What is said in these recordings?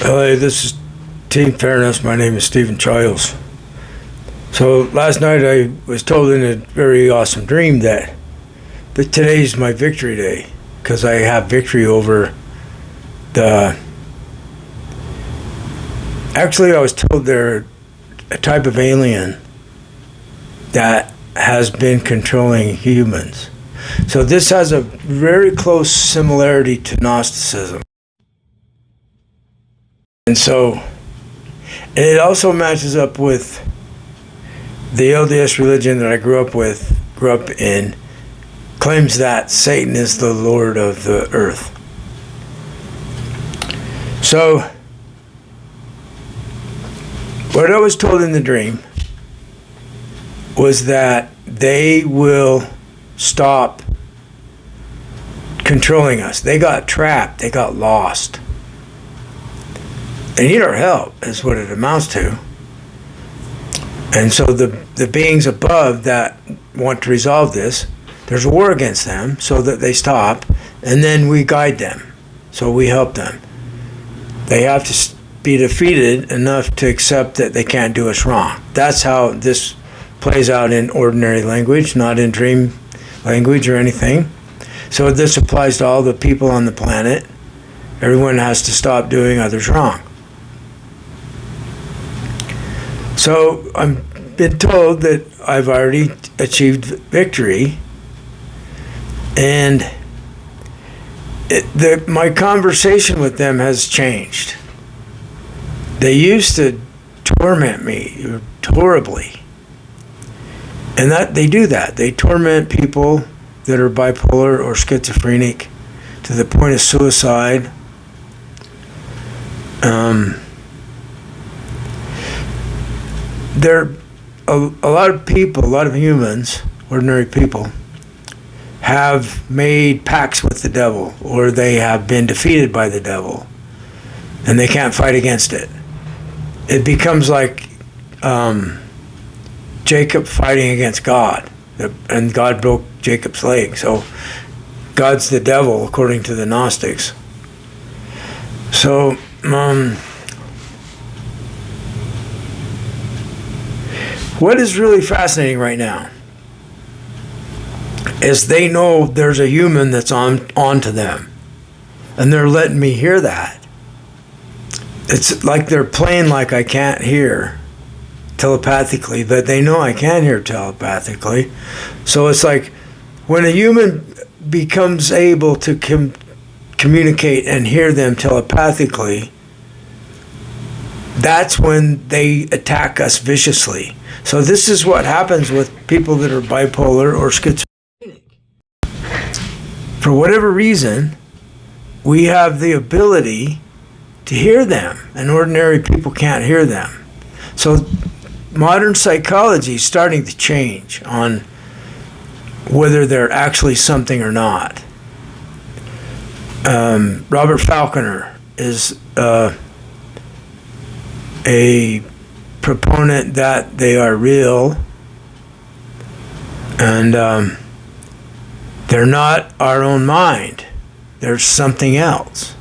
Hello, this is Team Fairness. My name is Stephen Childs. So last night I was told in a very awesome dream that today's my victory day because I have victory over the... Actually, I was told they're a type of alien that has been controlling humans. So this has a very close similarity to Gnosticism. And so it also matches up with the LDS religion that I grew up in, claims that Satan is the Lord of the earth. So what I was told in the dream was that they will stop controlling us. They got trapped. They got lost. They need our help, is what it amounts to. And so the beings above that want to resolve this, there's a war against them so that they stop, and then we guide them. So we help them. They have to be defeated enough to accept that they can't do us wrong. That's how this plays out in ordinary language, not in dream language or anything. So this applies to all the people on the planet. Everyone has to stop doing others wrong. So I've been told that I've already achieved victory, and my conversation with them has changed. They used to torment me horribly, and that they do that. They torment people that are bipolar or schizophrenic to the point of suicide. There are a lot of people, a lot of humans, ordinary people, have made pacts with the devil, or they have been defeated by the devil, and they can't fight against it. It becomes like Jacob fighting against God, and God broke Jacob's leg. So God's the devil, according to the Gnostics. So what is really fascinating right now is they know there's a human that's on to them, and they're letting me hear that. It's like they're playing like I can't hear telepathically, but they know I can hear telepathically. So it's like when a human becomes able to communicate and hear them telepathically, that's when they attack us viciously. So this is what happens with people that are bipolar or schizophrenic. For whatever reason, we have the ability to hear them, and ordinary people can't hear them. So modern psychology is starting to change on whether they're actually something or not. Robert Falconer is a proponent that they are real, and they're not our own mind. They're something else.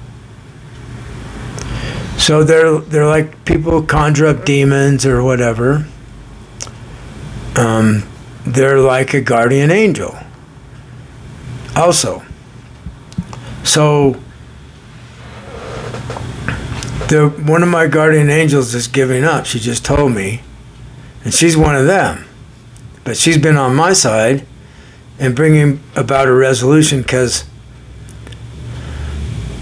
So they're like people who conjure up demons or whatever. They're like a guardian angel also. So one of my guardian angels is giving up. She just told me, and she's one of them. But she's been on my side and bringing about a resolution because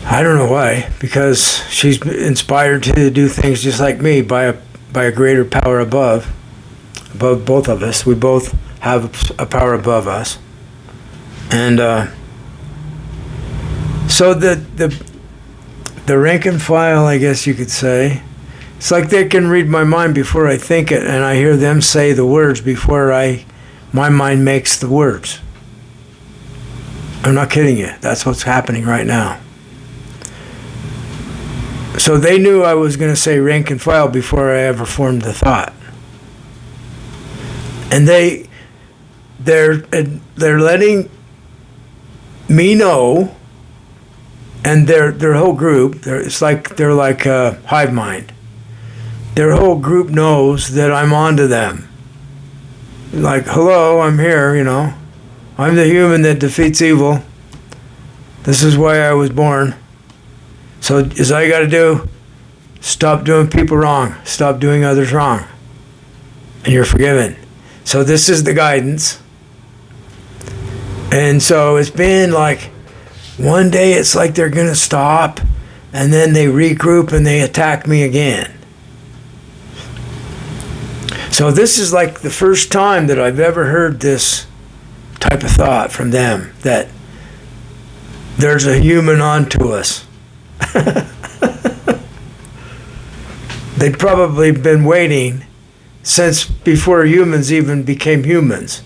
I don't know why, because she's inspired to do things just like me by a greater power above both of us. We both have a power above us, and so the rank and file, I guess you could say, it's like they can read my mind before I think it, and I hear them say the words before my mind makes the words. I'm not kidding you. That's what's happening right now. So they knew I was going to say rank and file before I ever formed the thought. And they're letting me know And their whole group, they're like a hive mind. Their whole group knows that I'm onto them. Like, hello, I'm here, you know. I'm the human that defeats evil. This is why I was born. So is all you got to do? Stop doing people wrong. Stop doing others wrong. And you're forgiven. So this is the guidance. And so it's been like, one day it's like they're going to stop, and then they regroup and they attack me again. So this is like the first time that I've ever heard this type of thought from them, that there's a human onto us. They'd probably been waiting since before humans even became humans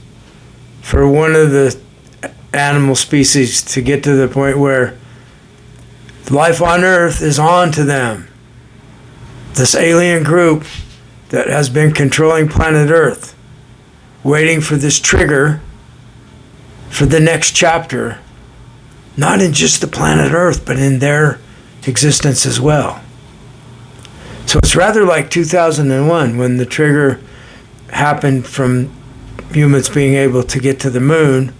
for one of the animal species to get to the point where life on Earth is on to them. This alien group that has been controlling planet Earth, waiting for this trigger for the next chapter, not in just the planet Earth, but in their existence as well. So it's rather like 2001 when the trigger happened from humans being able to get to the moon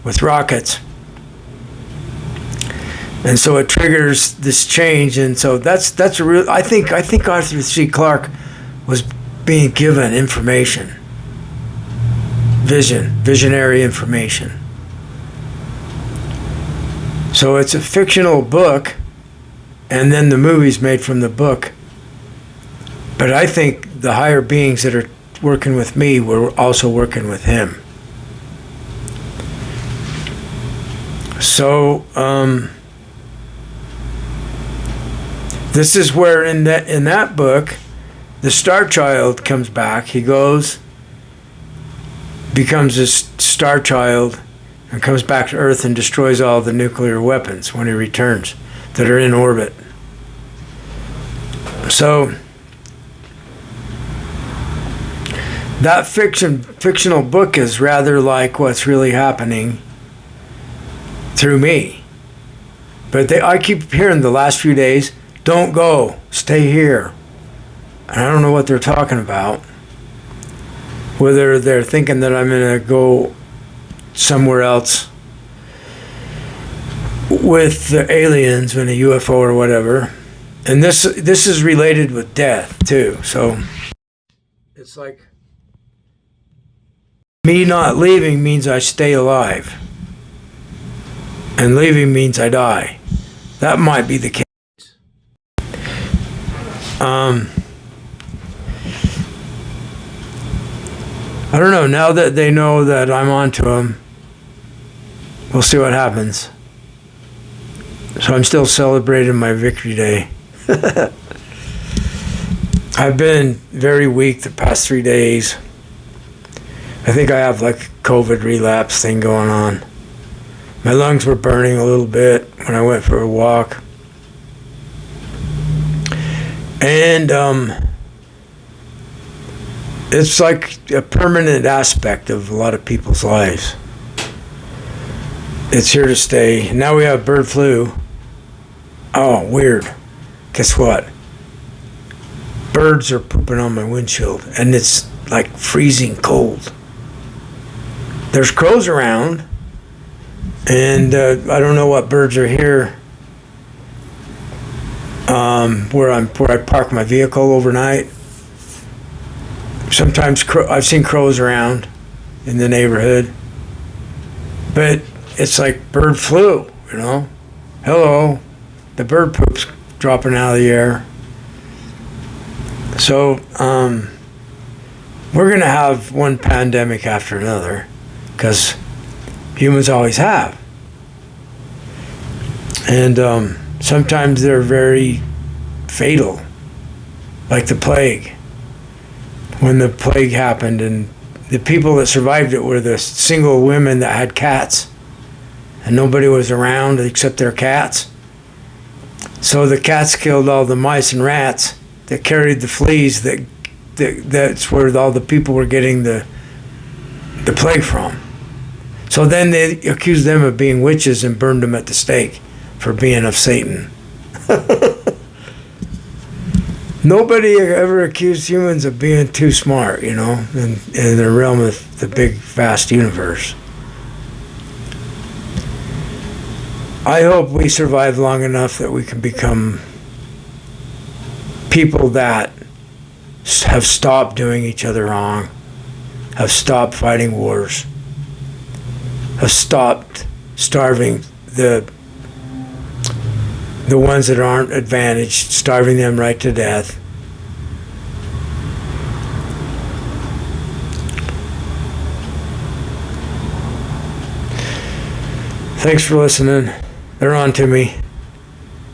with rockets. And so it triggers this change, and so that's a real. I think Arthur C. Clarke was being given information, visionary information. So it's a fictional book, and then the movie's made from the book. But I think the higher beings that are working with me were also working with him. So this is where in that book, the Star Child comes back. He goes, becomes a Star Child, and comes back to Earth and destroys all the nuclear weapons when he returns that are in orbit. So that fictional book is rather like what's really happening through me. But I keep hearing the last few days, don't go, stay here. And I don't know what they're talking about. Whether they're thinking that I'm going to go somewhere else with the aliens in a UFO or whatever. And this is related with death too. So it's like me not leaving means I stay alive. And leaving means I die. That might be the case. I don't know. Now that they know that I'm onto them, we'll see what happens. So I'm still celebrating my victory day. I've been very weak the past 3 days. I think I have like a COVID relapse thing going on. My lungs were burning a little bit when I went for a walk. And it's like a permanent aspect of a lot of people's lives. It's here to stay. Now we have bird flu. Oh, weird. Guess what? Birds are pooping on my windshield, and it's like freezing cold. There's crows around, and I don't know what birds are here. Where I park my vehicle overnight. Sometimes I've seen crows around in the neighborhood, but it's like bird flu, you know. Hello, the bird poop's dropping out of the air. So we're gonna have one pandemic after another, because humans always have, and sometimes they're very fatal, like the plague. When the plague happened, and the people that survived it were the single women that had cats, and nobody was around except their cats. So the cats killed all the mice and rats that carried the fleas that's where all the people were getting the plague from. So then they accused them of being witches and burned them at the stake. for being of Satan. Nobody ever accused humans of being too smart, in the realm of the big, vast universe. I hope we survive long enough that we can become people that have stopped doing each other wrong, have stopped fighting wars, have stopped starving the ones that aren't advantaged, starving them right to death. Thanks for listening. They're on to me.